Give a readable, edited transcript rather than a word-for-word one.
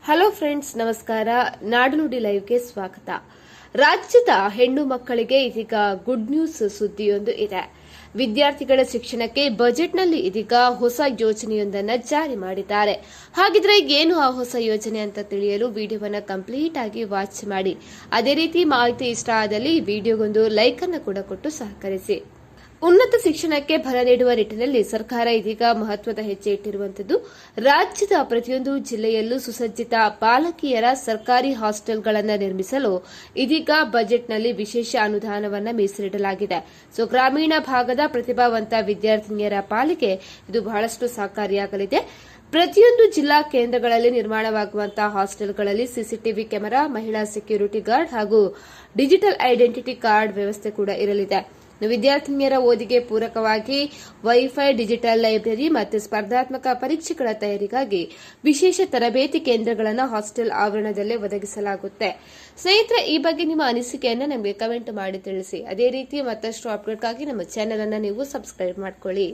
Hello friends, ನಮಸ್ಕಾರ. ನಾಡುನುಡಿ ಲೈವ್ಗೆ ಸ್ವಾಗತ. ರಾಜ್ಯದ ಹೆಣ್ಣು ಮಕ್ಕಳಿಗೆ ಇದೀಗ ಗುಡ್ ನ್ಯೂಸ್ ಸುದ್ದಿಯೊಂದು ಇದೆ. ವಿದ್ಯಾರ್ಥಿಗಳ ಶಿಕ್ಷಣಕ್ಕೆ ಬಜೆಟ್ನಲ್ಲಿ ಇದೀಗ ಹೊಸ ಯೋಜನೆಯೊಂದನ್ನು ಜಾರಿ ಮಾಡಿದ್ದಾರೆ. ಹಾಗಿದ್ರೆ ಏನು ಆ ಹೊಸ ಯೋಜನೆ ಅಂತ ತಿಳಿಯಲು ವಿಡಿಯೋವನ್ನು ಕಂಪ್ಲೀಟ್ ಆಗಿ ವಾಚ್ ಮಾಡಿ. ಅದೇ ರೀತಿ ಮಾಹಿತಿ ಇಷ್ಟ ಆದಲ್ಲಿ ವಿಡಿಯೋಗೊಂದು ಲೈಕ್ ಅನ್ನು ಕೂಡ ಕೊಟ್ಟು ಸಹಕರಿಸಿ. ಉನ್ನತ ಶಿಕ್ಷಣಕ್ಕೆ ಬಲ ನೀಡುವ ನಿಟ್ಟಿನಲ್ಲಿ ಸರ್ಕಾರ ಇದೀಗ ಮಹತ್ವದ ಹೆಜ್ಜೆ ಇಟ್ಟಿರುವಂತದ್ದು. ರಾಜ್ಯದ ಪ್ರತಿಯೊಂದು ಜಿಲ್ಲೆಯಲ್ಲೂ ಸುಸಜ್ಜಿತ ಬಾಲಕಿಯರ ಸರ್ಕಾರಿ ಹಾಸ್ಟೆಲ್ಗಳನ್ನು ನಿರ್ಮಿಸಲು ಇದೀಗ ಬಜೆಟ್ನಲ್ಲಿ ವಿಶೇಷ ಅನುದಾನವನ್ನು ಮೀಸಲಿಡಲಾಗಿದೆ. ಗ್ರಾಮೀಣ ಭಾಗದ ಪ್ರತಿಭಾವಂತ ವಿದ್ಯಾರ್ಥಿನಿಯರ ಪಾಲಿಗೆ ಇದು ಬಹಳಷ್ಟು ಸಹಕಾರಿಯಾಗಲಿದೆ. ಪ್ರತಿಯೊಂದು ಜಿಲ್ಲಾ ಕೇಂದ್ರಗಳಲ್ಲಿ ನಿರ್ಮಾಣವಾಗುವಂತಹ ಹಾಸ್ಟೆಲ್ಗಳಲ್ಲಿ ಸಿಸಿಟಿವಿ ಕ್ಯಾಮೆರಾ, ಮಹಿಳಾ ಸೆಕ್ಯೂರಿಟಿ ಗಾರ್ಡ್ ಹಾಗೂ ಡಿಜಿಟಲ್ ಐಡೆಂಟಿಟಿ ಕಾರ್ಡ್ ವ್ಯವಸ್ಥೆ ಕೂಡ ಇರಲಿದೆ. ವಿದ್ಯಾರ್ಥಿನಿಯರ ಓದಿಗೆ ಪೂರಕವಾಗಿ ವೈಫೈ, ಡಿಜಿಟಲ್ ಲೈಬ್ರರಿ ಮತ್ತು ಸ್ಪರ್ಧಾತ್ಮಕ ಪರೀಕ್ಷೆಗಳ ತಯಾರಿಗಾಗಿ ವಿಶೇಷ ತರಬೇತಿ ಕೇಂದ್ರಗಳನ್ನು ಹಾಸ್ಟೆಲ್ ಆವರಣದಲ್ಲೇ ಒದಗಿಸಲಾಗುತ್ತೆ. ಸ್ನೇಹಿತರೆ, ಈ ಬಗ್ಗೆ ನಿಮ್ಮ ಅನಿಸಿಕೆಯನ್ನು ನಮಗೆ ಕಮೆಂಟ್ ಮಾಡಿ ತಿಳಿಸಿ. ಅದೇ ರೀತಿ ಮತ್ತಷ್ಟು ಅಪ್ಡೇಟ್ಗಾಗಿ ನಮ್ಮ ಚಾನೆಲ್ ಅನ್ನು ನೀವು ಸಬ್ಸ್ಕ್ರೈಬ್ ಮಾಡಿಕೊಳ್ಳಿ.